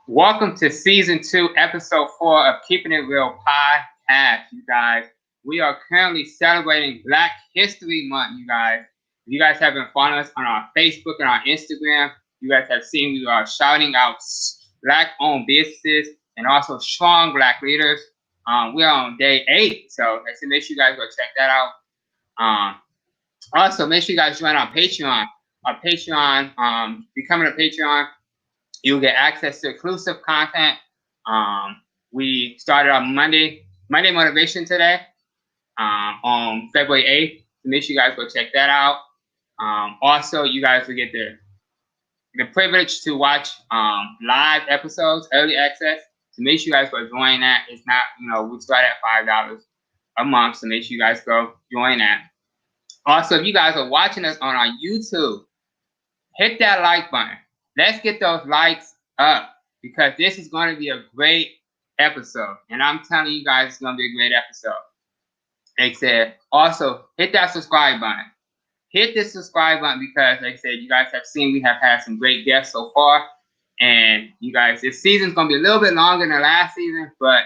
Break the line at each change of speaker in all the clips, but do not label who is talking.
Welcome to season 2, episode 4 of Keeping It Real podcast, you guys. We are currently celebrating Black History Month, you guys. If you guys have been following us on our Facebook and our Instagram, you guys have seen we are shouting out Black-owned businesses and also strong Black leaders. We are on day 8, so make sure you guys go check that out. Also, make sure you guys join our Patreon. Our Patreon, becoming a Patreon, you'll get access to exclusive content. We started our Monday motivation today on February 8th. So make sure you guys go check that out. Also, you guys will get the privilege to watch live episodes, early access. So make sure you guys go join that. It's not, we start at $5 a month. So make sure you guys go join that. Also, if you guys are watching us on our YouTube, hit that like button. Let's get those likes up because this is going to be a great episode. And I'm telling you guys, it's going to be a great episode. Like I said, also hit that subscribe button. Hit the subscribe button because, like I said, you guys have seen we have had some great guests so far. And you guys, this season's going to be a little bit longer than last season. But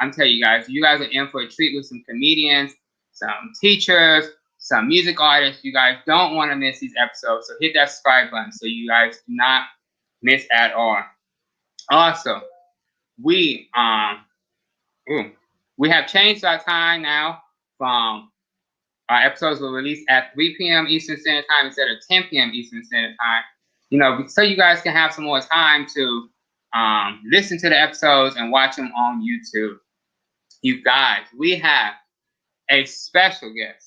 I'm telling you guys are in for a treat with some comedians, some teachers, some music artists. You guys don't want to miss these episodes. So hit that subscribe button so you guys do not miss at all. Also, we have changed our time now from our episodes will release at 3 p.m. Eastern Standard Time instead of 10 p.m. Eastern Standard Time. So you guys can have some more time to listen to the episodes and watch them on YouTube. You guys, we have a special guest.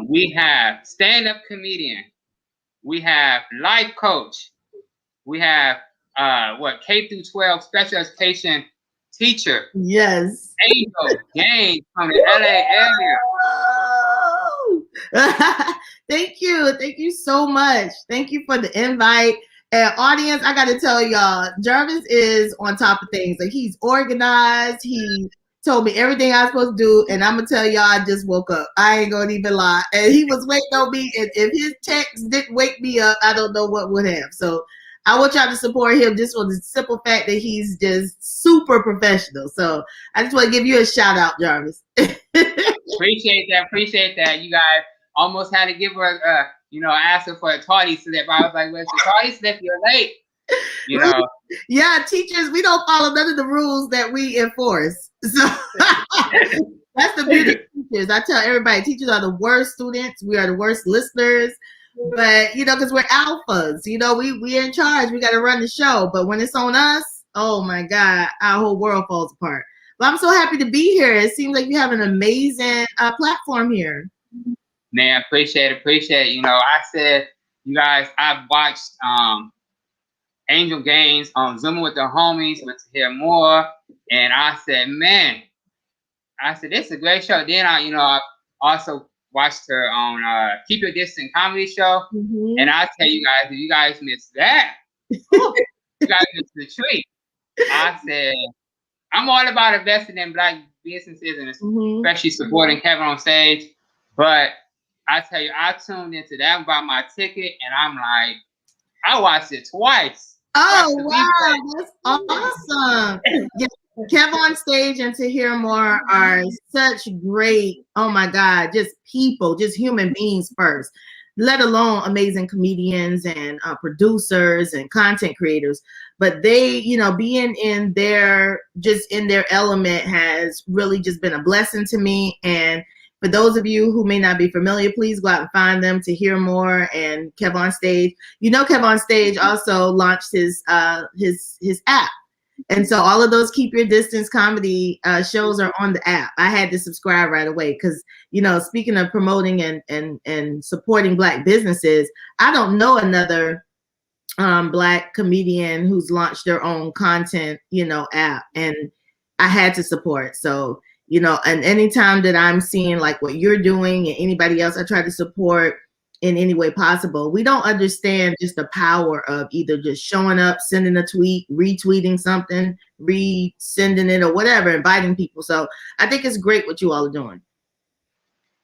We have stand-up comedian. We have life coach. We have K through 12 special education teacher.
Yes.
Angel Gaines from the LA
area. Thank you so much. Thank you for the invite. And audience, I got to tell y'all, Jarvis is on top of things. Like, he's organized. He told me everything I was supposed to do, and I'm gonna tell y'all I just woke up. I ain't gonna even lie. And he was waiting on me, and if his text didn't wake me up, I don't know what would have. So I want y'all to support him just for the simple fact that he's just super professional. So I just want to give you a shout out, Jarvis.
Appreciate that. You guys almost had to give her ask her for a tardy slip. I was like, where's the tardy slip? You're late.
Yeah, teachers, we don't follow none of the rules that we enforce. So that's the beauty of teachers. I tell everybody, teachers are the worst students. We are the worst listeners. But because we're alphas, we're in charge. We got to run the show. But when it's on us, oh my God, our whole world falls apart. But I'm so happy to be here. It seems like you have an amazing platform here.
Man, appreciate it. I said, you guys, I've watched Angel Gaines on Zooming with the Homies, but to hear more. And I said, this is a great show. Then I also watched her on Keep Your Distance comedy show. Mm-hmm. And I tell you guys, if you guys missed that, you guys missed the treat. I said, I'm all about investing in Black businesses and especially supporting Kevin on stage. But I tell you, I tuned into that, bought my ticket, and I'm like, I watched it twice.
Oh, wow. That's awesome. Yeah, Kev on Stage and To Hear More are such great, oh my God, just people, just human beings first, let alone amazing comedians and producers and content creators. But they, being in their element has really just been a blessing to me. And for those of you who may not be familiar, please go out and find them, To Hear More and Kev on Stage. Kev on Stage also launched his app. And so all of those Keep Your Distance comedy shows are on the app. I had to subscribe right away because, speaking of promoting and supporting Black businesses, I don't know another Black comedian who's launched their own content, app. And I had to support. So, and anytime that I'm seeing like what you're doing and anybody else, I try to support in any way possible. We don't understand just the power of either just showing up, sending a tweet, retweeting something, resending it or whatever, inviting people. So I think it's great what you all are doing.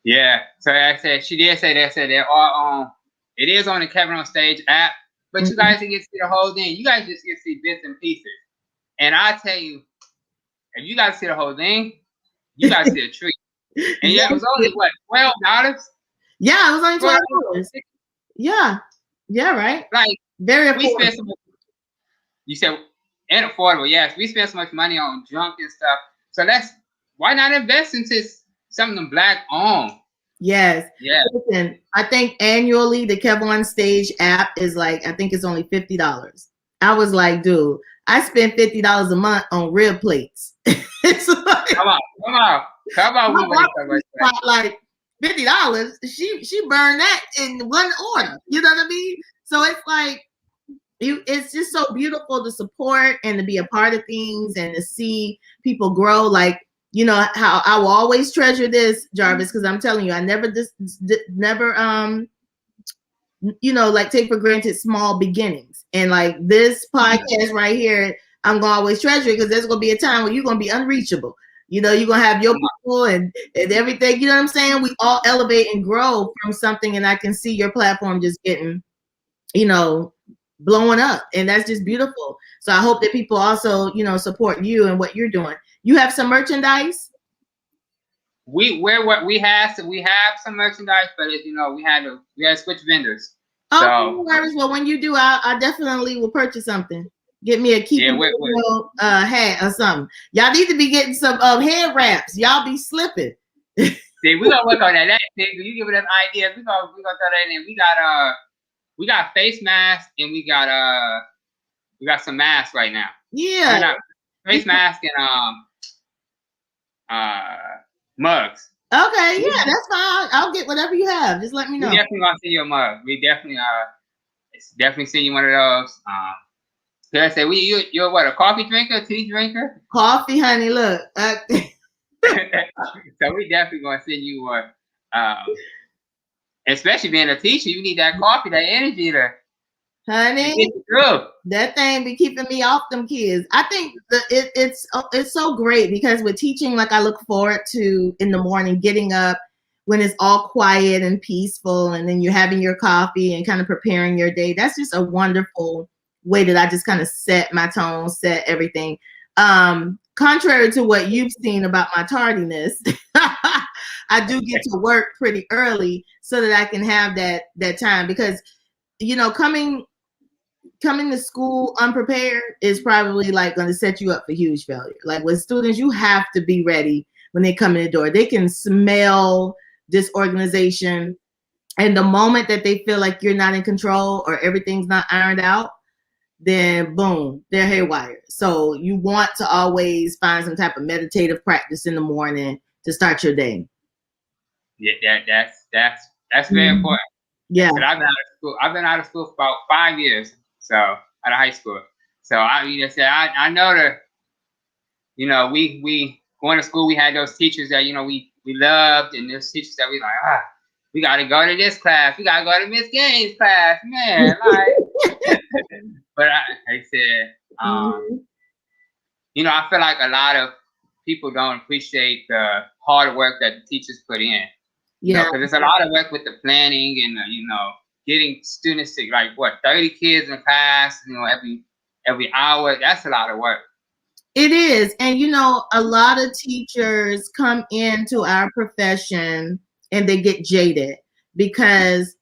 Yeah. So like I said, she did say that. Said they're all on. It is on the Kevin on Stage app. but you guys didn't get to see the whole thing. You guys just get to see bits and pieces. And I tell you, if you guys see the whole thing, you guys see a treat. And yeah, it was only what, $12?
Yeah, it was only $12. Yeah, right.
Like,
very affordable.
We spent so much, you said, and affordable. Yes, we spend so much money on junk and stuff. So why not invest into something Black owned?
Yes.
Yeah.
Listen, I think annually the Kev on Stage app is like, I think it's only $50. I was like, dude, I spend $50 a month on rib plates. It's like,
come on. We want to
like $50. She burned that in one order. You know what I mean? So it's like, it's just so beautiful to support and to be a part of things and to see people grow. Like, you know how I will always treasure this, Jarvis, because I'm telling you, I never you know, like take for granted small beginnings. And like this podcast right here, I'm gonna always treasure it because there's gonna be a time where you're gonna be unreachable. You know, you're gonna have your people and everything. You know what I'm saying? We all elevate and grow from something, and I can see your platform just getting, you know, blowing up, and that's just beautiful. So I hope that people also, you know, support you and what you're doing. You have some merchandise?
We have some merchandise, but as you know, we had to switch vendors.
Oh, no worries. Well, when you do, I definitely will purchase something. Get me a hat or something. Y'all need to be getting some head wraps. Y'all be slipping.
See, we're gonna work on that. You giving us ideas. We're gonna throw that in. We got face masks and we got some masks right now.
Yeah.
We got face mask and mugs.
Okay, yeah, that's fine. I'll get whatever you have. Just let me know.
We definitely gonna send you a mug. We definitely send you one of those. Can I say you're what, a coffee drinker, tea drinker?
Coffee, honey. Look.
So we definitely gonna send you one. Especially being a teacher, you need that coffee, that energy to,
honey, that thing be keeping me off them kids. I think it's so great because with teaching, like I look forward to in the morning getting up when it's all quiet and peaceful, and then you're having your coffee and kind of preparing your day. That's just a wonderful way that I just kind of set my tone, set everything. Contrary to what you've seen about my tardiness, I do get to work pretty early so that I can have that time, because, you know, coming to school unprepared is probably like going to set you up for huge failure. Like with students, you have to be ready when they come in the door. They can smell disorganization, and the moment that they feel like you're not in control or everything's not ironed out, then boom, they're haywire. So you want to always find some type of meditative practice in the morning to start your day.
Yeah, that's very important.
Yeah.
But I've been out of school for about 5 years. So out of high school. So I know that, you know, we going to school, we had those teachers that, you know, we loved, and those teachers that we like, we gotta go to this class, we gotta go to Miss Gaines' class, man. Like but I said, you know, I feel like a lot of people don't appreciate the hard work that the teachers put in.
Yeah,
because there's a lot of work with the planning and you know, getting students to, like, what, 30 kids in a class, you know, every hour. That's a lot of work.
It is. And you know, a lot of teachers come into our profession and they get jaded, because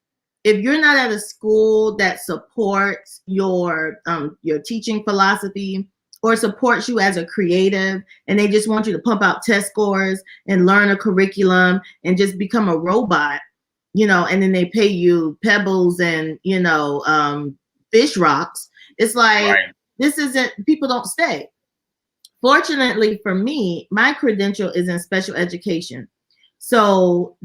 if you're not at a school that supports your teaching philosophy or supports you as a creative, and they just want you to pump out test scores and learn a curriculum and just become a robot, you know, and then they pay you pebbles and, you know, fish rocks. It's like, right. This isn't, people don't stay. Fortunately for me, my credential is in special education. So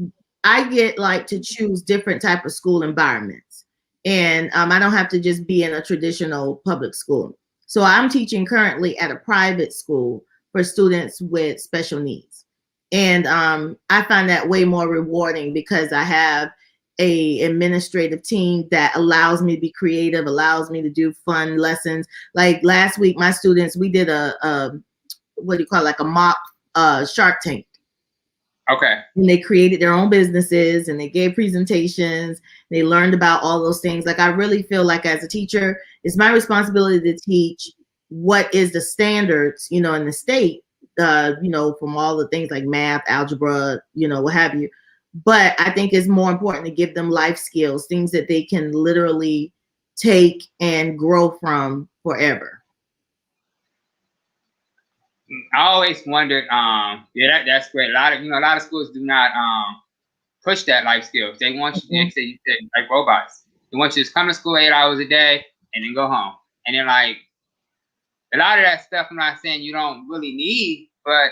I get like to choose different type of school environments. And I don't have to just be in a traditional public school. So I'm teaching currently at a private school for students with special needs. And I find that way more rewarding because I have a administrative team that allows me to be creative, allows me to do fun lessons. Like last week, my students, we did a what do you call it, like a mock Shark Tank.
Okay.
And they created their own businesses and they gave presentations. They learned about all those things. Like, I really feel like as a teacher, it's my responsibility to teach what is the standards, in the state, from all the things like math, algebra, what have you. But I think it's more important to give them life skills, things that they can literally take and grow from forever.
I always wondered, that's great. A lot of schools do not push that life skills. They want you, you said, like robots. They want you to come to school 8 hours a day and then go home. And then like a lot of that stuff, I'm not saying you don't really need, but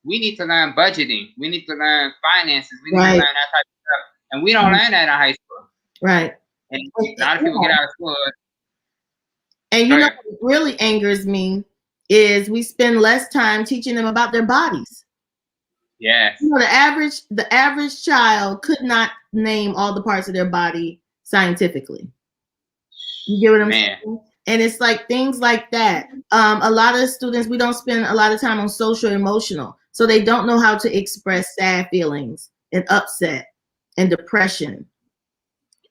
we need to learn budgeting. We need to learn finances. We need to learn that type of stuff. And we don't learn that in high school.
Right.
And a lot of people get out of school.
And what really angers me is we spend less time teaching them about their bodies.
Yes.
The average child could not name all the parts of their body scientifically. You get what I'm saying? And it's like things like that. A lot of students, we don't spend a lot of time on social emotional. So they don't know how to express sad feelings and upset and depression.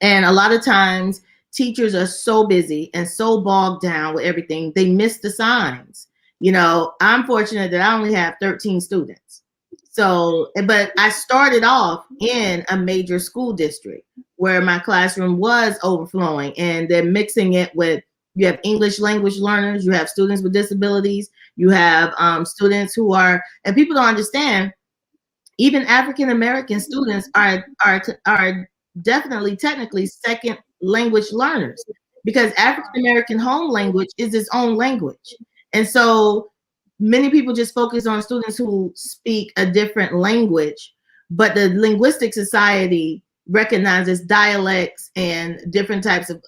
And a lot of times teachers are so busy and so bogged down with everything, they miss the signs. I'm fortunate that I only have 13 students. So, but I started off in a major school district where my classroom was overflowing, and they're mixing it with, you have English language learners, you have students with disabilities, you have students who are, and people don't understand, even African-American students are definitely technically second language learners, because African-American home language is its own language. And so many people just focus on students who speak a different language, but the Linguistic Society recognizes dialects and different types of,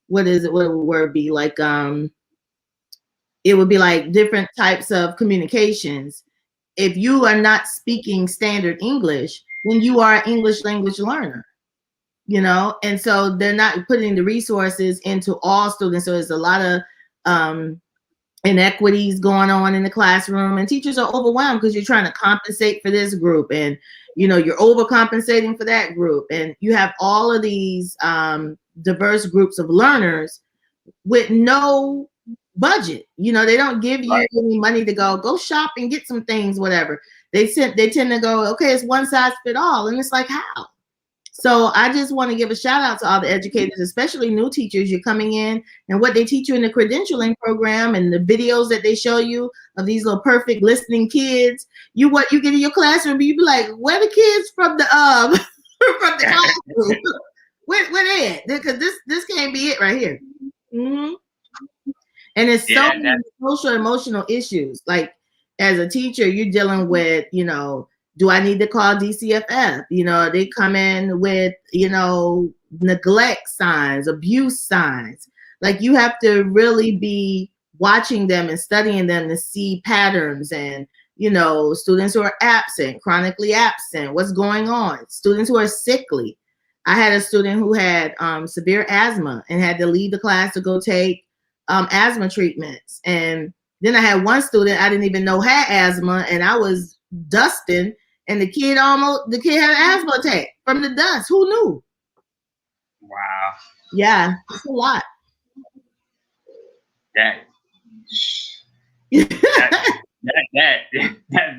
what would the word be? Like, it would be like different types of communications. If you are not speaking standard English, then you are an English language learner, and so they're not putting the resources into all students. So there's a lot of inequities going on in the classroom, and teachers are overwhelmed because you're trying to compensate for this group, and you're overcompensating for that group, and you have all of these diverse groups of learners with no budget. They don't give you any money to go shop and get some things, whatever. They tend to go, okay, it's one size fit all, and it's like, how? So I just want to give a shout out to all the educators, especially new teachers. You're coming in, and what they teach you in the credentialing program and the videos that they show you of these little perfect listening kids. What you get in your classroom, you be like, where the kids from the from the classroom? where they at? Because this can't be it right here. Mm-hmm. And it's so many social emotional issues. Like, as a teacher, you're dealing with, do I need to call DCFF? They come in with, neglect signs, abuse signs. Like, you have to really be watching them and studying them to see patterns, and, students who are absent, chronically absent, what's going on, students who are sickly. I had a student who had severe asthma and had to leave the class to go take asthma treatments. And then I had one student I didn't even know had asthma, and I was dusting, and the kid had an asthma attack from the dust. Who knew?
Wow.
Yeah, it's a lot.
That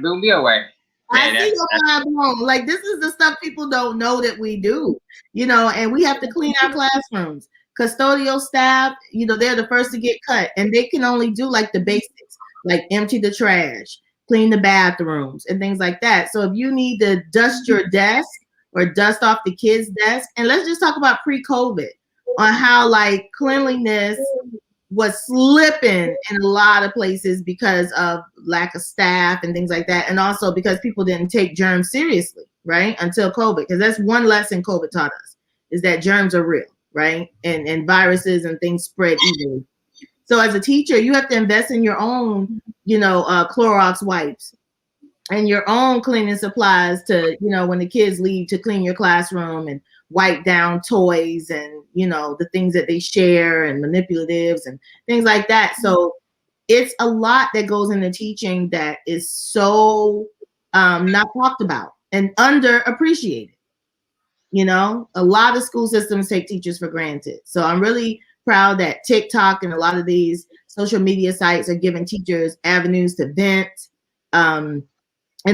blew me away.
I see your mind blown. Like, this is the stuff people don't know that we do, and we have to clean our classrooms. Custodial staff, they're the first to get cut, and they can only do like the basics, like empty the trash, clean the bathrooms, and things like that. So if you need to dust your desk or dust off the kids' desk, and let's just talk about pre-COVID on how like cleanliness was slipping in a lot of places because of lack of staff and things like that, and also because people didn't take germs seriously, right, until COVID. Because that's one lesson COVID taught us, is that germs are real. Right? And viruses and things spread easily. So as a teacher, you have to invest in your own, Clorox wipes and your own cleaning supplies to, when the kids leave, to clean your classroom and wipe down toys and, the things that they share and manipulatives and things like that. So it's a lot that goes into teaching that is so not talked about and underappreciated. You know, a lot of school systems take teachers for granted. So I'm really proud that TikTok and a lot of these social media sites are giving teachers avenues to vent, and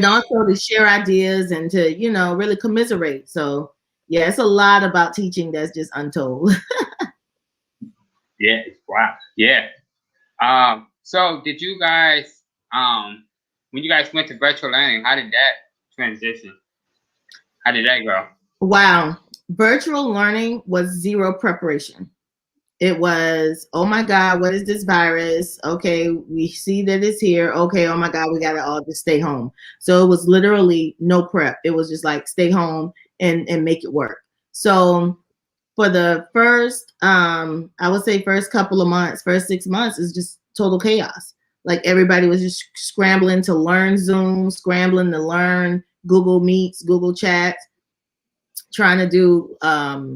also to share ideas and to, you know, really commiserate. So yeah, it's a lot about teaching that's just untold.
Yeah, wow. Yeah. So did you guys, when you guys went to virtual learning, how did that transition? How did that go?
Wow. Virtual learning was zero preparation. It was, oh my God, what is this virus? Okay, we see that it's here. Okay, oh my God, we got to all just stay home. So it was literally no prep. It was just like stay home and make it work. So for the first, I would say first couple of months, first 6 months is just total chaos. Like everybody was just scrambling to learn Zoom, scrambling to learn Google Meets, Google Chats, trying to do,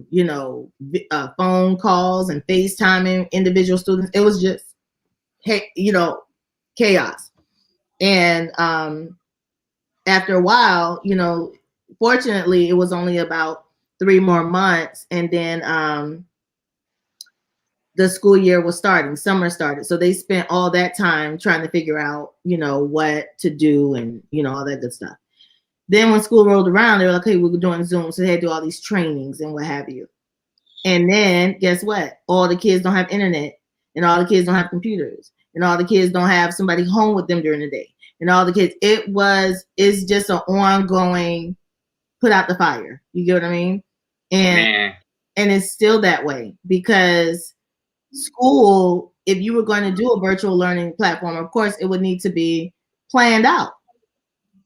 you know, phone calls and FaceTiming individual students. It was just, hey, you know, chaos. And after a while, you know, fortunately, it was only about 3 more months, and then the school year was starting, summer started. So they spent all that time trying to figure out, you know, what to do and, you know, all that good stuff. Then when school rolled around, they were like, okay, we were doing Zoom. So they had to do all these trainings and what have you. And then guess what? All the kids don't have internet, and all the kids don't have computers, and all the kids don't have somebody home with them during the day. And all the kids, it's just an ongoing put out the fire. You get what I mean? And it's still that way because school, if you were going to do a virtual learning platform, of course, it would need to be planned out.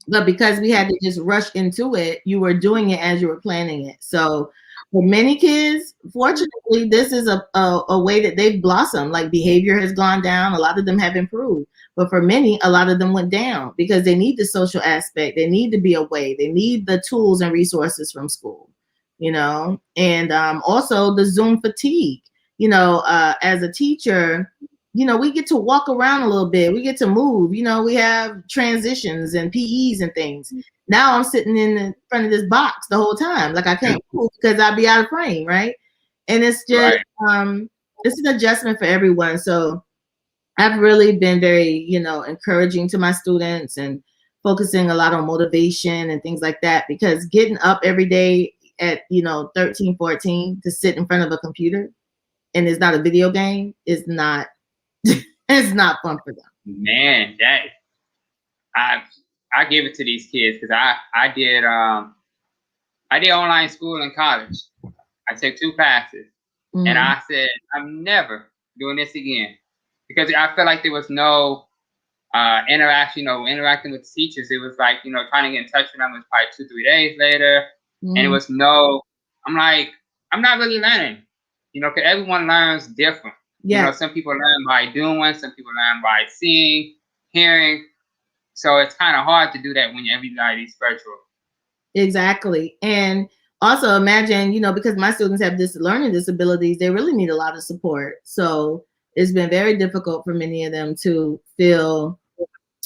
But because we had to just rush into it, you were doing it as you were planning it. So for many kids, fortunately, this is a way that they've blossomed. Like behavior has gone down. A lot of them have improved. But for many, a lot of them went down because they need the social aspect. They need to be away. They need the tools and resources from school, you know, and also the Zoom fatigue. You know, as a teacher, you know, we get to walk around a little bit. We get to move. You know, we have transitions and PEs and things. Now I'm sitting in front of this box the whole time. Like I can't move because I'd be out of frame, right? And it's just, it's an adjustment for everyone. So I've really been very, you know, encouraging to my students and focusing a lot on motivation and things like that, because getting up every day at, you know, 13, 14 to sit in front of a computer and it's not a video game is not, it's not fun for them.
Man, that I give it to these kids because I did online school in college. I took 2 classes, and I said I'm never doing this again because I felt like there was no interaction, you know, interacting with teachers. It was like, you know, trying to get in touch with them was probably 2-3 days later, and it was no. I'm like, I'm not really learning, you know, because everyone learns different. Yeah. You know, some people learn by doing, some people learn by seeing, hearing. So it's kind of hard to do that when everybody's virtual.
Exactly. And also imagine, you know, because my students have learning disabilities, they really need a lot of support. So it's been very difficult for many of them to feel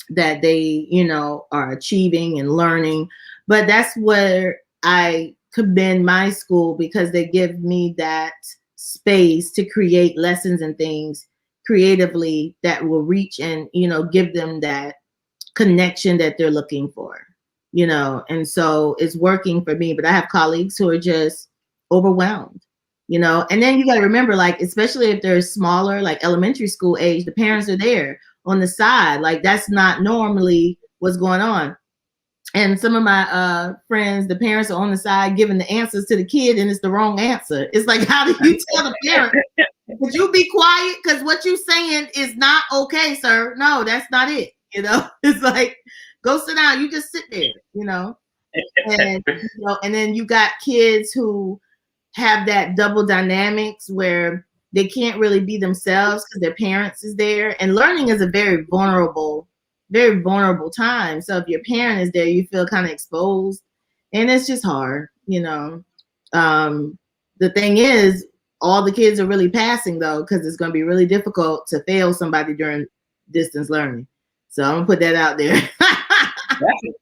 that they, you know, are achieving and learning. But that's where I commend my school, because they give me that space to create lessons and things creatively that will reach and, you know, give them that connection that they're looking for, you know. And so it's working for me, but I have colleagues who are just overwhelmed, you know. And then you got to remember, like, especially if they're smaller, like elementary school age, the parents are there on the side. Like that's not normally what's going on. And some of my friends, the parents are on the side giving the answers to the kid, and it's the wrong answer. It's like, how do you tell the parent, would you be quiet? Because what you're saying is not okay, sir. No, that's not it. You know, it's like, go sit down. You just sit there, you know. And, you know, and then you got kids who have that double dynamics where they can't really be themselves because their parents is there. And learning is a very vulnerable time. So if your parent is there, you feel kind of exposed, and it's just hard, you know. The thing is, all the kids are really passing though, because it's going to be really difficult to fail somebody during distance learning. So I'm gonna put that out there.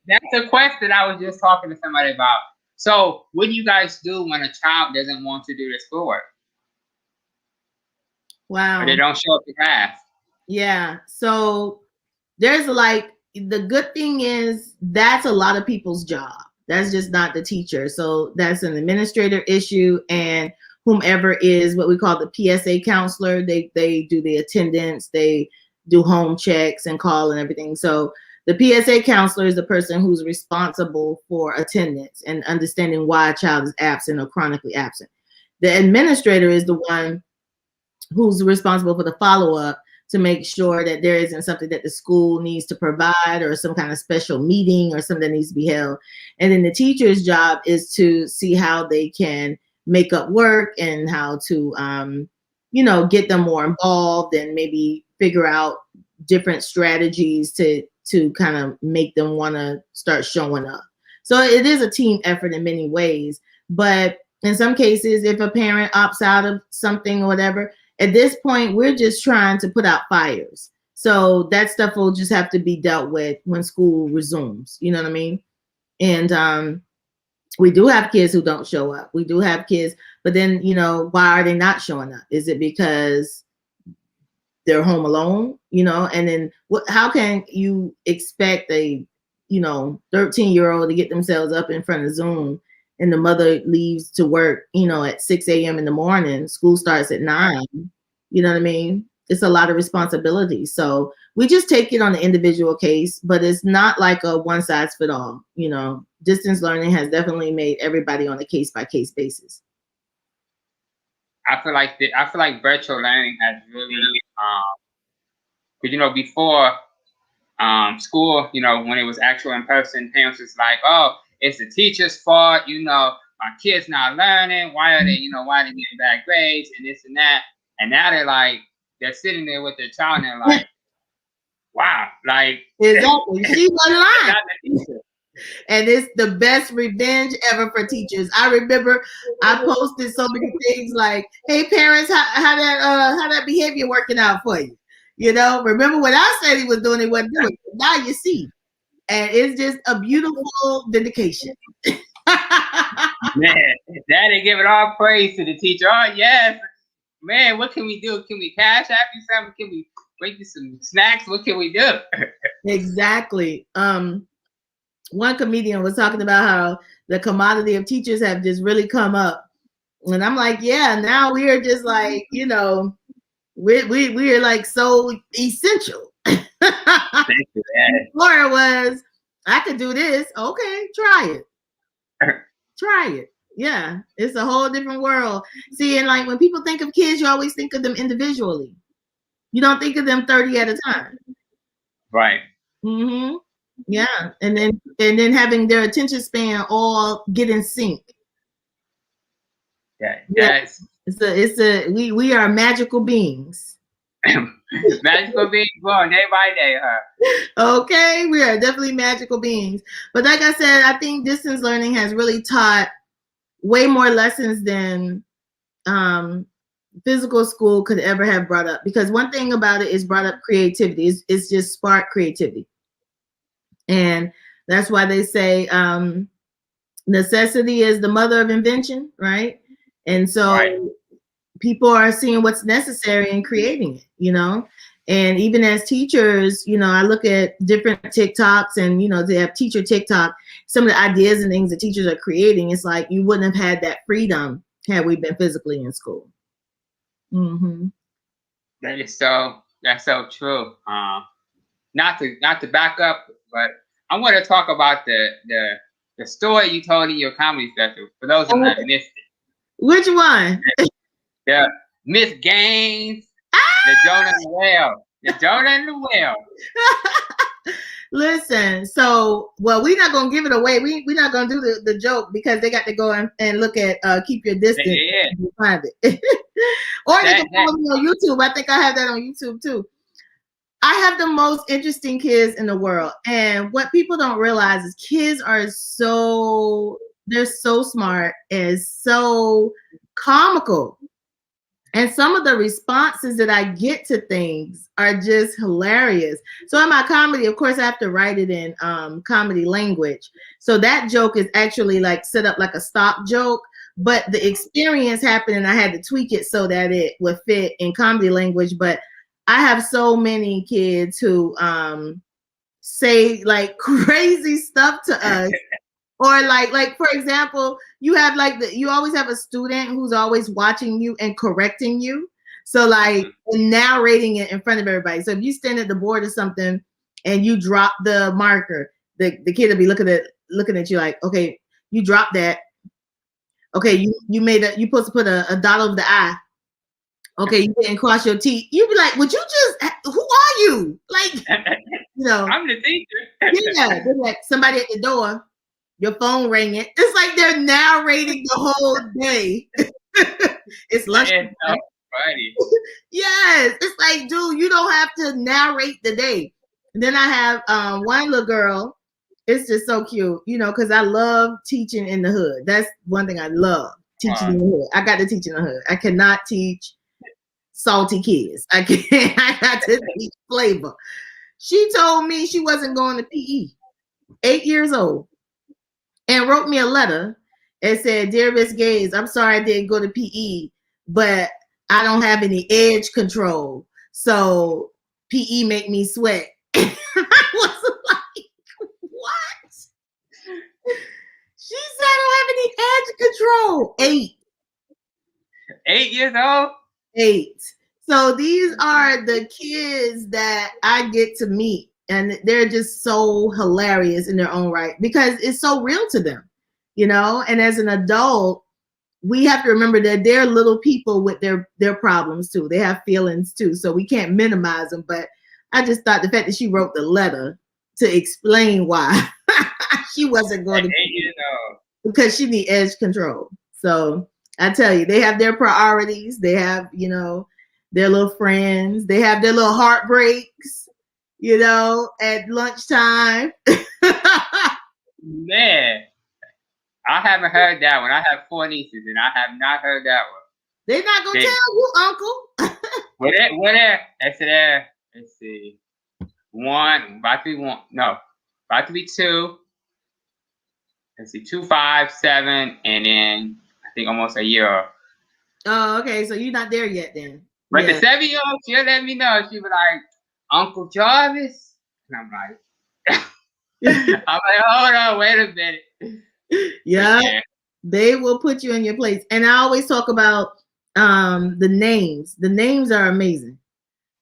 That's a question I was just talking to somebody about. So, what do you guys do when a child doesn't want to do their schoolwork?
Wow.
Or they don't show up to class?
Yeah. So there's like, the good thing is that's a lot of people's job. That's just not the teacher. So that's an administrator issue, and whomever is what we call the PSA counselor, they do the attendance, they do home checks and call and everything. So the PSA counselor is the person who's responsible for attendance and understanding why a child is absent or chronically absent. The administrator is the one who's responsible for the follow-up to make sure that there isn't something that the school needs to provide or some kind of special meeting or something that needs to be held. And then the teacher's job is to see how they can make up work and how to, get them more involved and maybe figure out different strategies to kind of make them want to start showing up. So it is a team effort in many ways, but in some cases, if a parent opts out of something or whatever, at this point, we're just trying to put out fires. So that stuff will just have to be dealt with when school resumes. You know what I mean? And we do have kids who don't show up. We do have kids, but then, why are they not showing up? Is it because they're home alone? And then how can you expect a 13-year-old to get themselves up in front of Zoom, and the mother leaves to work, at 6 a.m. in the morning, school starts at 9, you know what I mean? It's a lot of responsibility. So we just take it on an individual case, but it's not like a one size fit all. Distance learning has definitely made everybody on a case by case basis.
I feel like virtual learning has really, because before school, when it was actual in person, parents was like, oh, it's the teacher's fault, my kid's not learning, why are they getting bad grades and this and that. And now they're sitting there with their child and they're like, wow, like
exactly, she wasn't lying. And it's the best revenge ever for teachers. I remember I posted so many things like, hey parents, how that behavior working out for you? Remember when I said he was doing it, wasn't doing it. Now you see. And it's just a beautiful vindication.
Man, daddy giving all praise to the teacher. Oh yes. Man, what can we do? Can we cash app you something? Can we bring you some snacks? What can we do?
Exactly. One comedian was talking about how the commodity of teachers have just really come up. And I'm like, yeah, now we are just like, we are like so essential. Before it was, I could do this. Okay, try it. Try it. Yeah, it's a whole different world. See, and like when people think of kids, you always think of them individually. You don't think of them 30 at a time.
Right.
Mm-hmm. Yeah, and then having their attention span all get in sync.
Yeah, yes.
We are magical beings.
Magical beings born day by day, huh?
Okay, we are definitely magical beings. But like I said, I think distance learning has really taught way more lessons than physical school could ever have brought up. Because one thing about it is brought up creativity. It's just spark creativity. And that's why they say necessity is the mother of invention, right? And so people are seeing what's necessary and creating it, And even as teachers, I look at different TikToks and, they have teacher TikTok, some of the ideas and things that teachers are creating. It's like you wouldn't have had that freedom had we been physically in school. Mm-hmm.
That's so true. Not to back up, but I want to talk about the story you told in your comedy special. For those who have missed it.
Which one?
The Miss Gaines, the Jonah and the Whale. The Jonah and the Whale.
Listen, so we're not gonna give it away. We're not gonna do the joke because they got to go and look at Keep Your Distance and find it. Or they can follow me on YouTube. I think I have that on YouTube too. I have the most interesting kids in the world. And what people don't realize is kids are they're so smart and so comical. And some of the responses that I get to things are just hilarious. So in my comedy, of course, I have to write it in comedy language. So that joke is actually like set up like a stock joke, but the experience happened and I had to tweak it so that it would fit in comedy language. But I have so many kids who say like crazy stuff to us. Or like for example, you have like you always have a student who's always watching you and correcting you. So like narrating it in front of everybody. So if you stand at the board or something and you drop the marker, the kid will be looking at you like, okay, you dropped that. Okay, you made you supposed to put a dot over the I. Okay, you didn't cross your T. You'd be like, would you just, who are you? Like, you know.
I'm the teacher.
Yeah, they're like somebody at the door. Your phone ringing. It's like they're narrating the whole day. It's lunch.
It's so funny.
Yes. It's like, dude, you don't have to narrate the day. And then I have one little girl. It's just so cute, you know, because I love teaching in the hood. That's one thing I love, teaching in the hood. I got to teach in the hood. I cannot teach salty kids. I can't. I got to teach flavor. She told me she wasn't going to PE. 8 years old. And wrote me a letter and said, "Dear Miss Gaines, I'm sorry I didn't go to PE, but I don't have any edge control. So PE make me sweat." I was like, what? She said I don't have any edge control. 8.
8 years old?
8. So these are the kids that I get to meet. And they're just so hilarious in their own right because it's so real to them, you know? And as an adult, we have to remember that they're little people with their problems too. They have feelings too. So we can't minimize them. But I just thought the fact that she wrote the letter to explain why she wasn't going to be, because she need edge control. So I tell you, they have their priorities. They have, you know, their little friends. They have their little heartbreaks. You know, at lunchtime.
Man, I haven't heard that one. I have 4 nieces, and I have not heard that one.
They're not gonna tell you, Uncle.
What there? That's there. Let's see. 1, about to be 1. No, about to be 2. Let's see, 2, 5, 7, and then I think almost a year.
Oh, okay. So you're not there yet, then.
But the 7-year-old, she'll let me know. She was like, "Uncle Jarvis," and I'm like, hold on, wait a minute.
Yeah, they will put you in your place. And I always talk about the names. The names are amazing.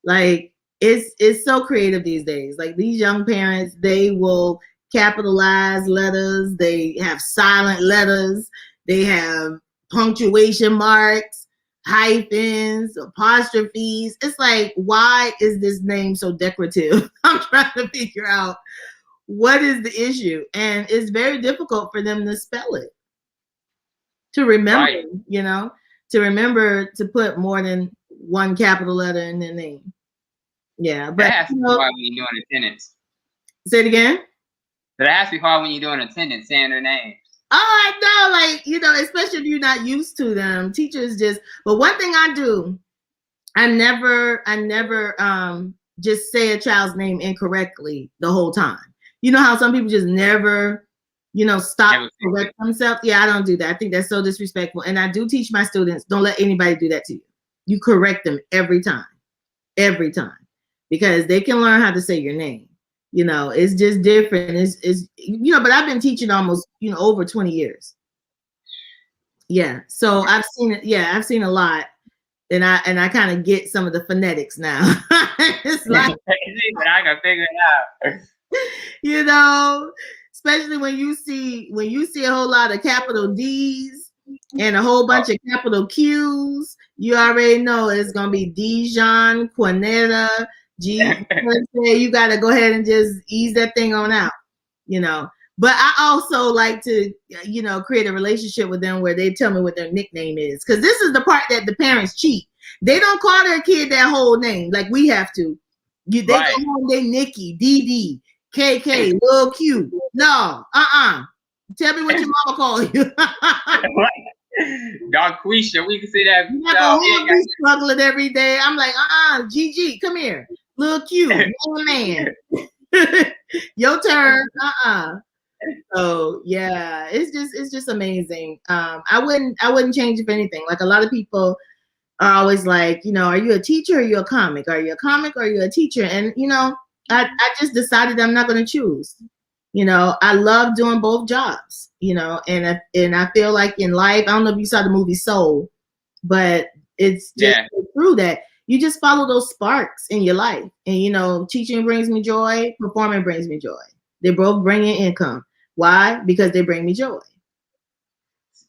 Like it's so creative these days. Like these young parents, they will capitalize letters. They have silent letters. They have punctuation marks, hyphens, apostrophes. It's like, why is this name so decorative? I'm trying to figure out what is the issue. And it's very difficult for them to spell it. To remember, right. You know, to remember to put more than one capital letter in their name. Yeah. But
that has to be hard when you're doing attendance.
Say it again?
But it has to be hard when you're doing attendance, saying their names.
Oh, I know, like, you know, especially if you're not used to them. Teachers just, but one thing I do, I never just say a child's name incorrectly the whole time. You know how some people just never, you know, stop to correct themselves? Yeah, I don't do that. I think that's so disrespectful. And I do teach my students, don't let anybody do that to you. You correct them every time, because they can learn how to say your name. You know, it's just different. It's you know, but I've been teaching almost, you know, over 20 years. Yeah. So I've seen it. Yeah, I've seen a lot. And I kind of get some of the phonetics now. It's like,
but I can figure it out.
You know, especially when you see a whole lot of capital D's and a whole bunch of capital Q's, you already know it's gonna be Dijon, Quinetta, you got to go ahead and just ease that thing on out, you know. But I also like to, you know, create a relationship with them where they tell me what their nickname is. Because this is the part that the parents cheat. They don't call their kid that whole name like we have to. They go home, they Nikki, DD, KK, Lil Q. No, Tell me what your mama call you.
Darquisha, we can see that.
You're not gonna have me struggling every day. I'm like, Gigi, come here. Little cute, man. Your turn. So yeah, it's just amazing. I wouldn't change it for anything. Like a lot of people are always like, you know, are you a teacher or are you a comic? Are you a comic or are you a teacher? And you know, I just decided I'm not going to choose. You know, I love doing both jobs. You know, and I feel like in life, I don't know if you saw the movie Soul, but it's just true that you just follow those sparks in your life. And you know, teaching brings me joy, performing brings me joy. They both bring in income. Why? Because they bring me joy.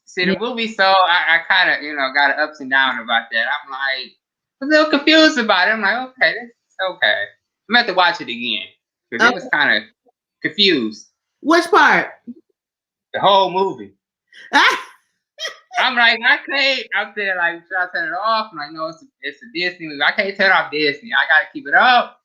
See, the movie Soul, I kind of, you know, got an ups and downs about that. I'm like, a little confused about it. I'm like, okay, that's okay. I'm going to have to watch it again. Because it was kind of confused.
Which part?
The whole movie. I'm like, I can't. I'm there like, should I turn it off? I'm like, no, it's a Disney movie. I can't turn off Disney. I got to keep it up.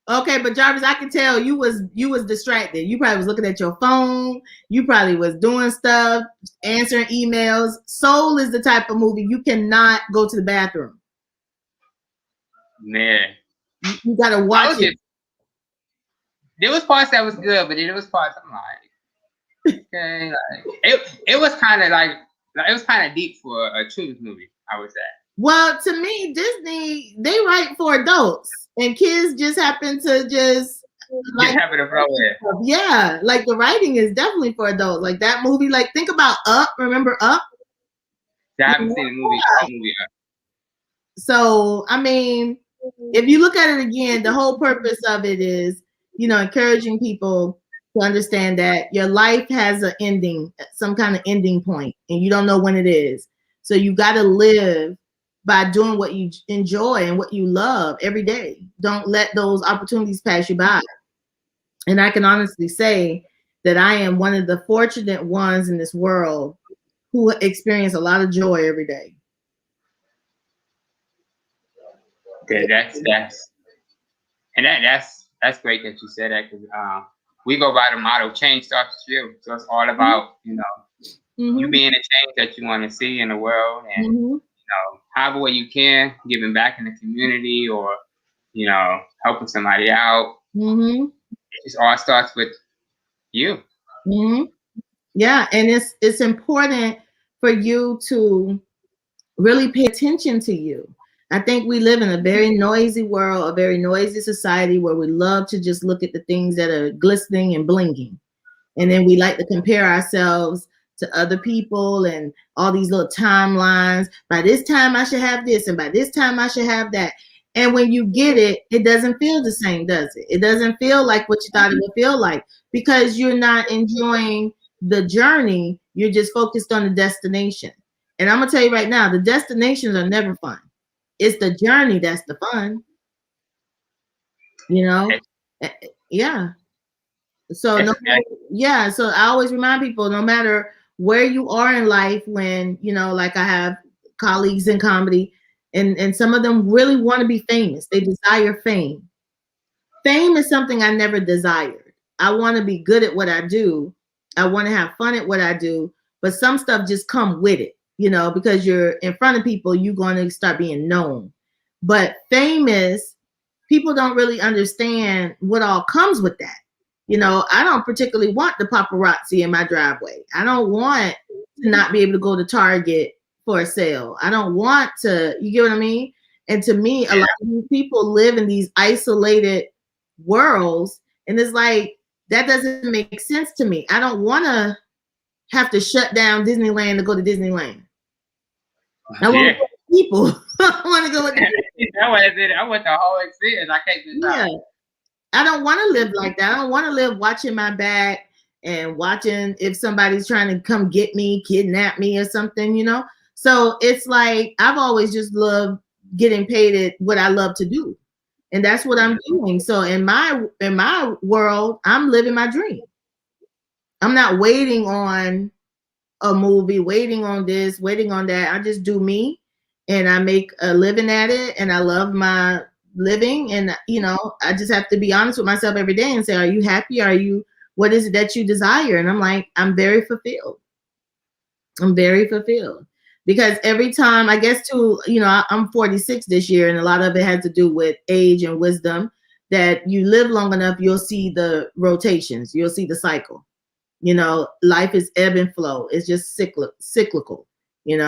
Okay, but Jarvis, I can tell you was distracted. You probably was looking at your phone. You probably was doing stuff, answering emails. Soul is the type of movie you cannot go to the bathroom.
Man,
you gotta watch it.
There was parts that was good, but then there was parts I'm like, okay, like it was kind of like it was kind of deep for a children's movie. I would say. Well,
to me, Disney, they write for adults. And kids just happen to yeah, like the writing is definitely for adults. Like that movie, like think about Up. Remember Up?
Yeah, I haven't seen the movie. Up.
So I mean, if you look at it again, the whole purpose of it is, you know, encouraging people to understand that your life has an ending, some kind of ending point, and you don't know when it is. So you got to live by doing what you enjoy and what you love every day. Don't let those opportunities pass you by. And I can honestly say that I am one of the fortunate ones in this world who experience a lot of joy every day.
Okay, that's great that you said that, because we go by the motto, change starts with you. So it's all about, you know, you being the change that you want to see in the world, and you know, however way you can, giving back in the community, or you know, helping somebody out. It just all starts with you.
Yeah, and it's important for you to really pay attention to you. I think we live in a very noisy world, a very noisy society where we love to just look at the things that are glistening and blinking, and then we like to compare ourselves to other people and all these little timelines. By this time I should have this, and by this time I should have that. And when you get it, it doesn't feel the same, does it? It doesn't feel like what you thought it would feel like, because you're not enjoying the journey. You're just focused on the destination. And I'm gonna tell you right now, the destinations are never fun. It's the journey that's the fun. You know? Yeah. So so I always remind people, no matter where you are in life, when, you know, like I have colleagues in comedy, and some of them really want to be famous. They desire fame. Fame is something I never desired. I want to be good at what I do. I want to have fun at what I do, but some stuff just come with it, you know, because you're in front of people, you're going to start being known. But famous, people don't really understand what all comes with that. You know, I don't particularly want the paparazzi in my driveway. I don't want to not be able to go to Target for a sale. I don't want to, you get what I mean? And to me, a lot of these people live in these isolated worlds, and it's like, that doesn't make sense to me. I don't want to have to shut down Disneyland to go to Disneyland. I want to go with people. I want to go with
I want the whole experience. I can't do that.
Yeah. I don't want to live like that. I don't want to live watching my back and watching if somebody's trying to come get me, kidnap me or something, you know? So it's like, I've always just loved getting paid at what I love to do. And that's what I'm doing. So in my world, I'm living my dream. I'm not waiting on a movie, waiting on this, waiting on that. I just do me, and I make a living at it, and I love my living. And, you know, I just have to be honest with myself every day and say, are you happy? What is it that you desire? And I'm like, I'm very fulfilled. I'm very fulfilled. Because every time, I guess too, I'm 46 this year, and a lot of it has to do with age and wisdom, that you live long enough, you'll see the rotations, you'll see the cycle. Life is ebb and flow. It's just cyclical. You're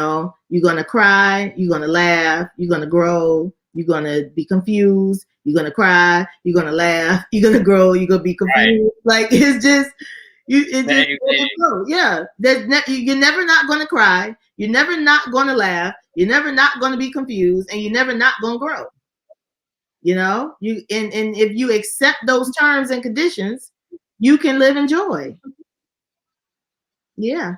going to cry, you're going to laugh, you're going to grow, you're going to be confused, you're going to cry, you're going to laugh, you're going to grow, you're going to be confused. Right. Like, it's just, yeah. You're never not going to cry. You're never not going to laugh. You're never not going to be confused, and you're never not going to grow. And if you accept those terms and conditions, you can live in joy. Yeah.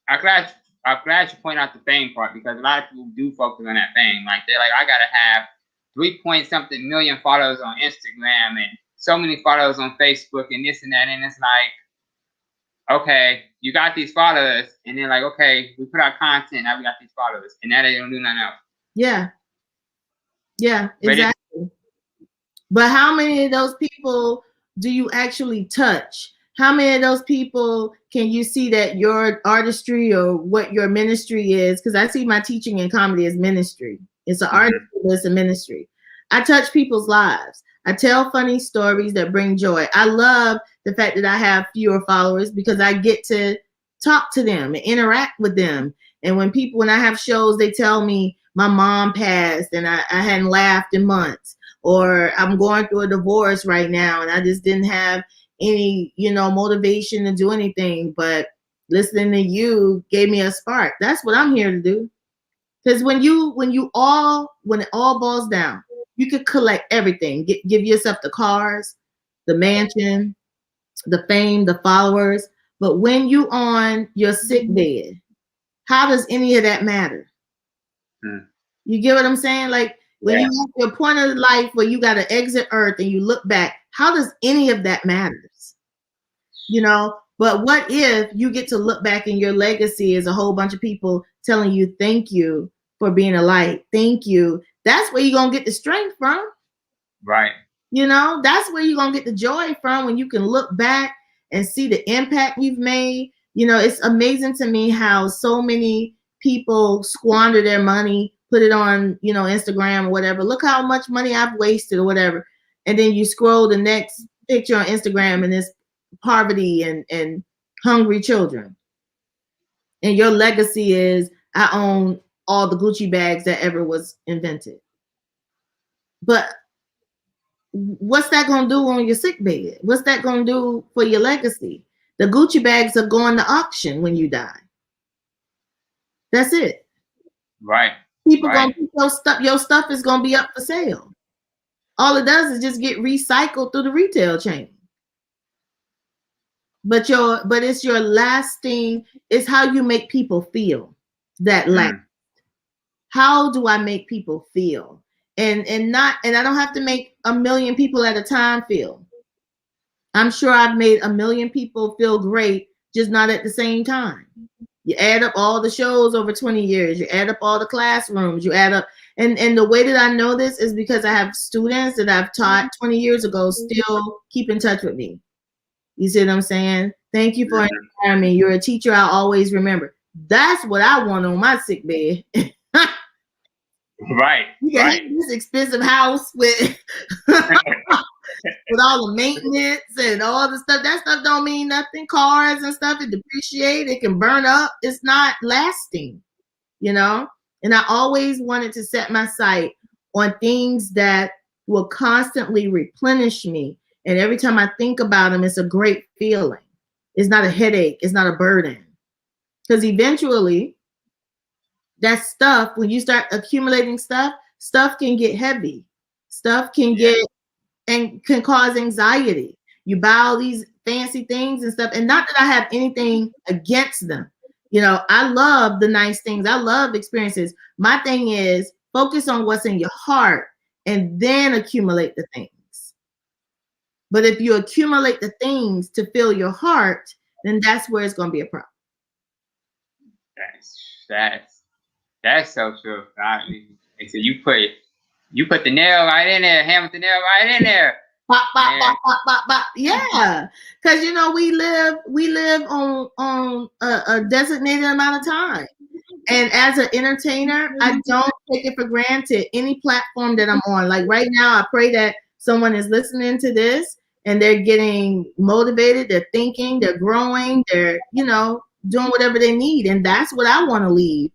I'm glad you point out the fame part, because a lot of people do focus on that fame. Like, they're like, I gotta have 3-point-something million followers on Instagram and so many followers on Facebook and this and that. And it's like, okay, you got these followers, and then like, okay, we put out content, now we got these followers, and now they don't do nothing else.
Yeah. Yeah, exactly. But how many of those people do you actually touch? How many of those people can you see that your artistry or what your ministry is? Because I see my teaching in comedy as ministry. It's an artistry, but it's a ministry. I touch people's lives. I tell funny stories that bring joy. I love the fact that I have fewer followers, because I get to talk to them and interact with them. And when I have shows, they tell me my mom passed and I hadn't laughed in months, or I'm going through a divorce right now and I just didn't have any, motivation to do anything, but listening to you gave me a spark. That's what I'm here to do. Because when it all boils down, you could collect everything. Give yourself the cars, the mansion, the fame, the followers. But when you on your sick bed, how does any of that matter? You get what I'm saying? Like, when you have your point of life where you got to exit Earth and you look back, how does any of that matters? But what if you get to look back and your legacy is a whole bunch of people telling you thank you for being a light. Thank you. That's where you're going to get the strength from.
Right.
That's where you're going to get the joy from, when you can look back and see the impact you've made. It's amazing to me how so many people squander their money, put it on, Instagram or whatever. Look how much money I've wasted or whatever. And then you scroll the next picture on Instagram and it's poverty and hungry children. And your legacy is, I own all the Gucci bags that ever was invented. But what's that going to do on your sick bed? What's that going to do for your legacy? The Gucci bags are going to auction when you die. That's it.
Right.
People going to put your stuff is going to be up for sale. All it does is just get recycled through the retail chain. But it's your lasting, it's how you make people feel that last. How do I make people feel? And I don't have to make 1 million people at a time feel. I'm sure I've made 1 million people feel great, just not at the same time. You add up all the shows over 20 years, you add up all the classrooms, you add up, and the way that I know this is because I have students that I've taught 20 years ago still keep in touch with me. You see what I'm saying? Thank you for inspiring me. You're a teacher I'll always remember. That's what I want on my sick bed.
Right.
You can have this expensive house with with all the maintenance and all the stuff. That stuff don't mean nothing. Cars and stuff, it depreciate. It can burn up. It's not lasting, And I always wanted to set my sight on things that will constantly replenish me. And every time I think about them, it's a great feeling. It's not a headache. It's not a burden. Because eventually, that stuff, when you start accumulating stuff can get heavy. Stuff can get and can cause anxiety. You buy all these fancy things and stuff. And not that I have anything against them. I love the nice things. I love experiences. My thing is focus on what's in your heart and then accumulate the things. But if you accumulate the things to fill your heart, then that's where it's going to be a problem.
That's so true. I mean, so you put the nail right in there, hammer the nail right in there.
Bop, bop, bop, bop, bop, bop. Yeah, because we live on a designated amount of time. And as an entertainer, I don't take it for granted any platform that I'm on. Like right now, I pray that someone is listening to this and they're getting motivated, they're thinking, they're growing, they're, doing whatever they need. And that's what I want to leave,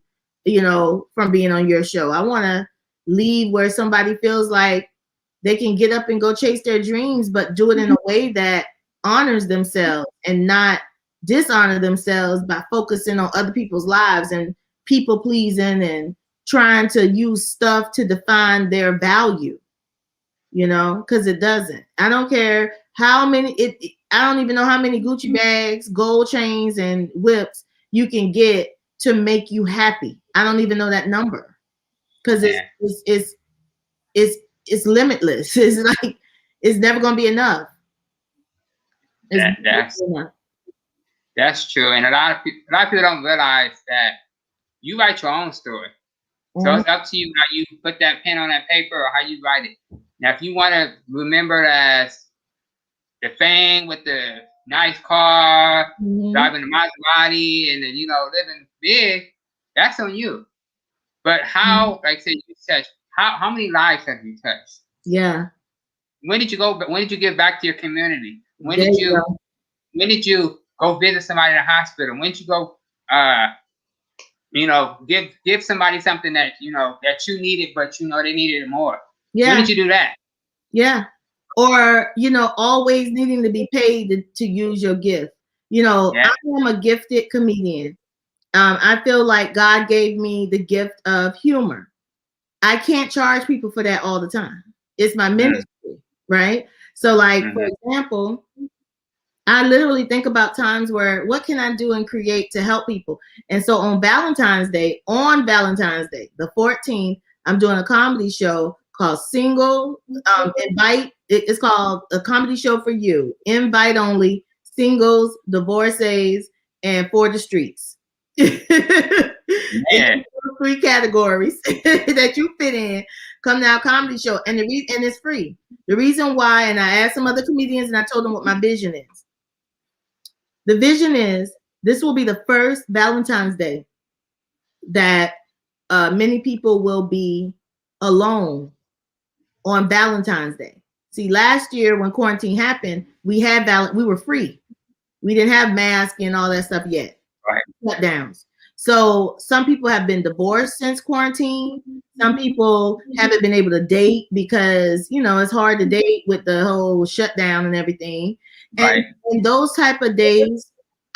from being on your show. I want to leave where somebody feels like they can get up and go chase their dreams, but do it in a way that honors themselves and not dishonor themselves by focusing on other people's lives and people pleasing and trying to use stuff to define their value, because it doesn't. I don't care how many, I don't even know how many Gucci bags, gold chains, and whips you can get to make you happy. I don't even know that number because it's limitless. It's like, it's never going to be enough.
That's true. And a lot of people don't realize that you write your own story. So it's up to you how you put that pen on that paper or how you write it. Now, if you want to remember it as the fame with the nice car, driving the Maserati, and then, living big, that's on you. But how, like I said, you touched, how many lives have you touched?
Yeah.
When did you go? When did you give back to your community? When did you go visit somebody in a hospital? When did you go, give somebody something that, that you needed, but they needed it more? Yeah. When did you do that?
Yeah. Or, always needing to be paid to use your gift. I am a gifted comedian. I feel like God gave me the gift of humor. I can't charge people for that all the time. It's my ministry, right? So like, for example, I literally think about times where what can I do and create to help people? And so on Valentine's Day, the 14th, I'm doing a comedy show called Single Invite. It's called A Comedy Show for You. Invite only, singles, divorcees, and for the streets. Yeah. 3 categories that you fit in. Come now, comedy show, and and it's free. The reason why, and I asked some other comedians, and I told them what my vision is. The vision is this will be the first Valentine's Day that many people will be alone on Valentine's Day. See, last year when quarantine happened, we were free. We didn't have masks and all that stuff yet.
Right.
Shutdowns. So some people have been divorced since quarantine. Some people haven't been able to date because, it's hard to date with the whole shutdown and everything. And, and those type of days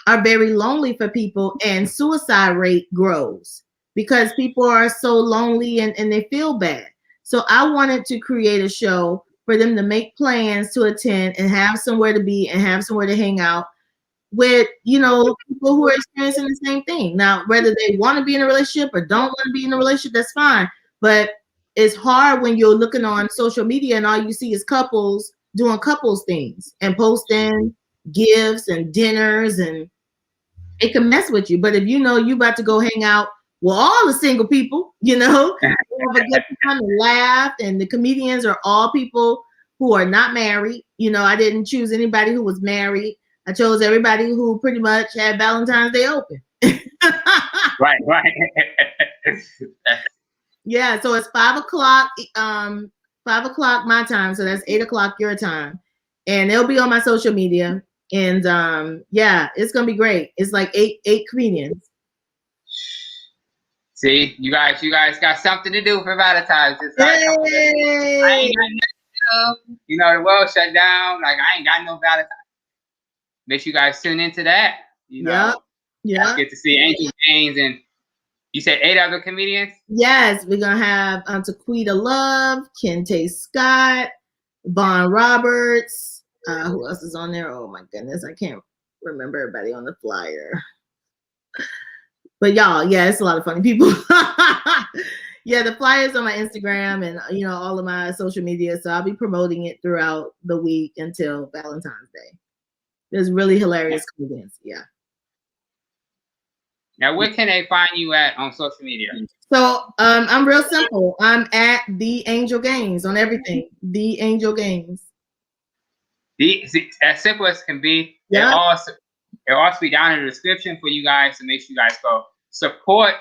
are very lonely for people, and suicide rate grows because people are so lonely and they feel bad. So I wanted to create a show for them to make plans to attend and have somewhere to be and have somewhere to hang out with, people who are experiencing the same thing. Now, whether they want to be in a relationship or don't want to be in a relationship, that's fine. But it's hard when you're looking on social media and all you see is couples doing couples things and posting gifts and dinners, and it can mess with you. But if you about to go hang out with all the single people, have a good time and laugh, and the comedians are all people who are not married. I didn't choose anybody who was married. I chose everybody who pretty much had Valentine's Day open.
Right.
Yeah, so it's 5:00, 5:00 my time, so that's 8:00 your time, and it'll be on my social media. And it's gonna be great. It's like eight comedians.
See, you guys got something to do for Valentine's. I ain't got nothing to do. The world shut down. Like, I ain't got no Valentine's. Make sure you guys tune into that.
Yeah.
Get to see Angel Gaines, and you said 8 other comedians?
Yes, we're gonna have Taquita Love, Kente Scott, Vaughn Roberts. Who else is on there? Oh my goodness, I can't remember everybody on the flyer. But y'all, it's a lot of funny people. Yeah, the flyer's on my Instagram and all of my social media. So I'll be promoting it throughout the week until Valentine's Day. There's really hilarious comedians. Yeah.
Now, where can they find you at on social media?
So I'm real simple. I'm at The Angel Gaines on everything. The Angel Gaines.
As simple as can be.
Yeah.
It'll also be down in the description for you guys to make sure you guys go support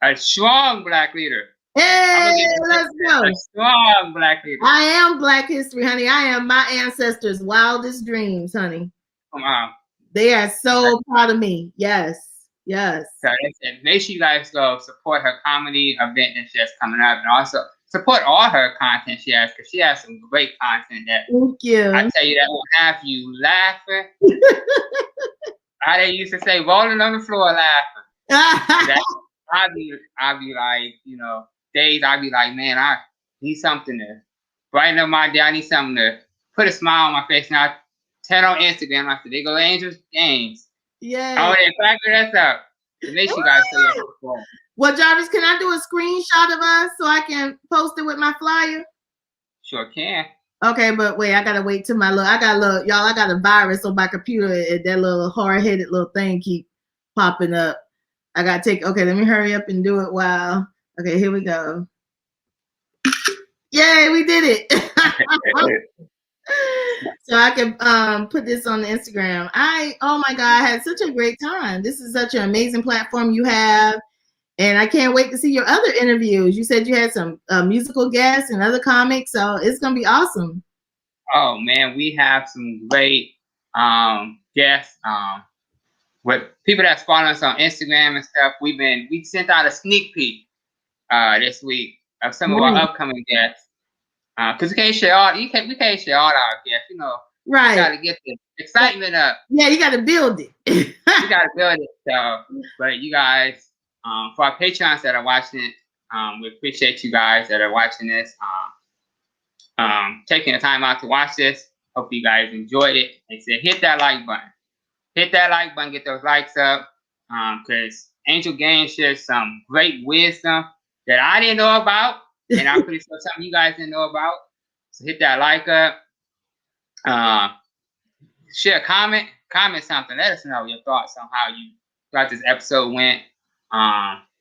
A strong Black leader.
Hey, let's go.
A strong Black leader.
I am Black history, honey. I am my ancestors' wildest dreams, honey.
Come on.
They are so proud of me. Yes. Yes.
So make sure you guys go support her comedy event that she has coming up, and also support all her content she has, because she has some great content that
Thank you.
I tell you that will have you laughing. How they used to say, rolling on the floor laughing. I'd be like, you know, days I'd be like, man, I need something to brighten up my day. I need something to put a smile on my face. And I turn on Instagram. I said, they go Angels Games.
Yeah.
Oh, they exactly that's up. So make sure you guys say your support.
Well, Jarvis, can I do a screenshot of us so I can post it with my flyer?
Sure can.
Okay, but wait, I gotta wait till y'all, I got a virus on my computer, and that little hard-headed little thing keep popping up. I gotta okay, let me hurry up and do it while, okay, here we go. Yay, we did it. So I can put this on the Instagram. Oh my God, I had such a great time. This is such an amazing platform you have. And I can't wait to see your other interviews. You said you had some musical guests and other comics, so it's going to be awesome.
Oh, man, we have some great guests with people that's following us on Instagram and stuff. We sent out a sneak peek this week of some of our upcoming guests. Because we can't share all our guests, you know.
Right.
You got to get the excitement up.
Yeah, you got to build it.
You got to build it. So, but you guys, for our Patreons that are watching it, we appreciate you guys that are watching this, taking the time out to watch this. Hope you guys enjoyed it. They said hit that like button. Hit that like button, get those likes up, because Angel Games shares some great wisdom that I didn't know about, and I'm pretty sure something you guys didn't know about. So hit that like up. Share a comment something. Let us know your thoughts on how you thought this episode went.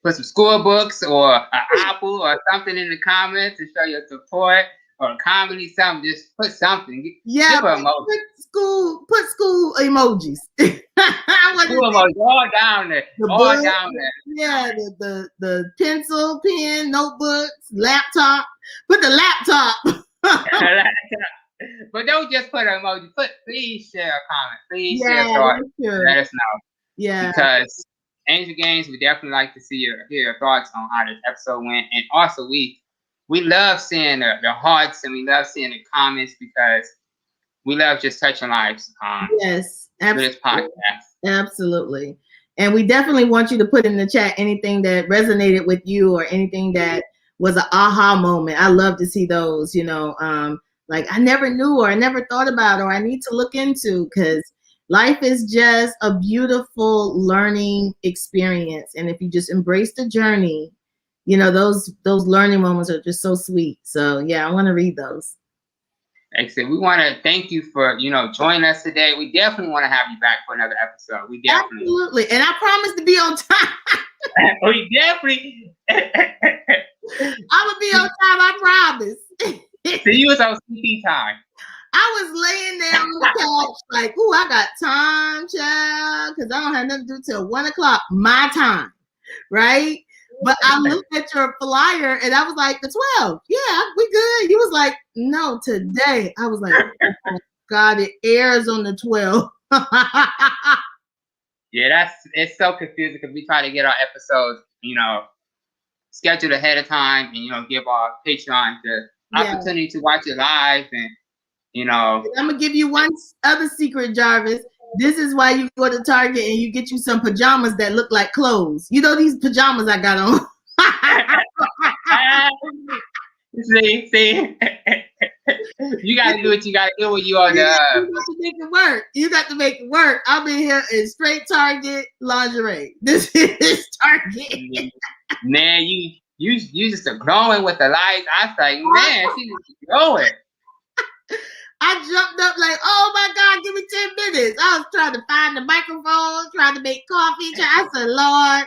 Put some school books or an apple or something in the comments to show your support, or comedy, something. Just put something.
Yeah, put school emojis.
School emojis all down there. All down there.
Yeah, the pencil, pen, notebooks, laptop. Put the laptop.
But don't just put an emoji. Please share a comment. Please share a thought. Sure. Let us know.
Yeah.
Because Angel Games, we definitely like to hear your thoughts on how this episode went. And also, we love seeing the hearts, and we love seeing the comments, because we love just touching lives.
Yes, absolutely.
With this podcast.
Absolutely. And we definitely want you to put in the chat anything that resonated with you, or anything that was an aha moment. I love to see those, you know, like I never knew, or I never thought about, or I need to look into, because life is just a beautiful learning experience. And if you just embrace the journey, you know, those learning moments are just so sweet. So yeah, I want to read those.
Like I said, we want to thank you for, you know, joining us today. We definitely want to have you back for another episode. We definitely.
Absolutely. And I promise to be on time.
We definitely.
I'm going to be on time, I promise.
So you was on CP time.
I was laying there on the couch like, ooh, I got time, child, because I don't have nothing to do till 1 o'clock, my time, right? But I looked at your flyer and I was like, the 12, yeah, we good. You was like, no, today. I was like, oh my God, it airs on the 12th.
Yeah, it's so confusing, because we try to get our episodes, you know, scheduled ahead of time, and, you know, give our Patreon the opportunity to watch it live. And, you know,
I'm gonna give you one other secret, Jarvis. This is why you go to Target and you get you some pajamas that look like clothes. You know these pajamas I got on.
See, you gotta do what you gotta do when you on the.
You got to make it work. You got to make it work. I'm in here in straight Target lingerie. This is Target.
Man, you just are glowing with the lights. I was like, man, she's glowing.
I jumped up like, oh my God, give me 10 minutes. I was trying to find the microphone, trying to make coffee. I said, Lord,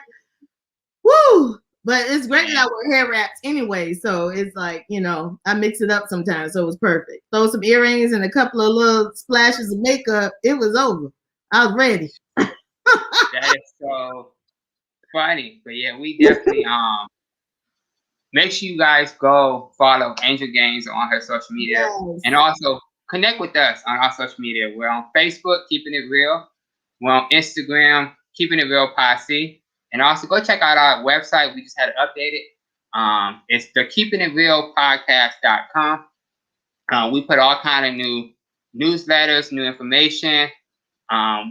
woo. But it's great that I wear hair wraps anyway. So it's like, you know, I mix it up sometimes. So it was perfect. Throw some earrings and a couple of little splashes of makeup. It was over. I was ready.
That is so funny. But yeah, we definitely make sure you guys go follow Angel Gaines on her social media,
Yes.
and also connect with us on our social media. We're on Facebook, Keeping It Real. We're on Instagram, Keeping It Real Posse. And also go check out our website. We just had to update it. It's the keepingitrealpodcast.com. We put all kind of new newsletters, new information.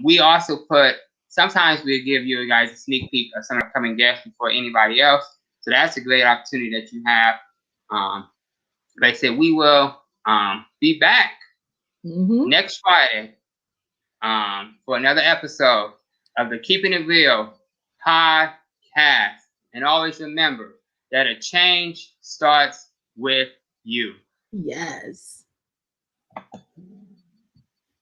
We also put, sometimes we'll give you guys a sneak peek of some upcoming guests before anybody else. So that's a great opportunity that you have. Like I said, we will be back next Friday for another episode of the Keeping It Real podcast. And always remember that a change starts with you.
Yes.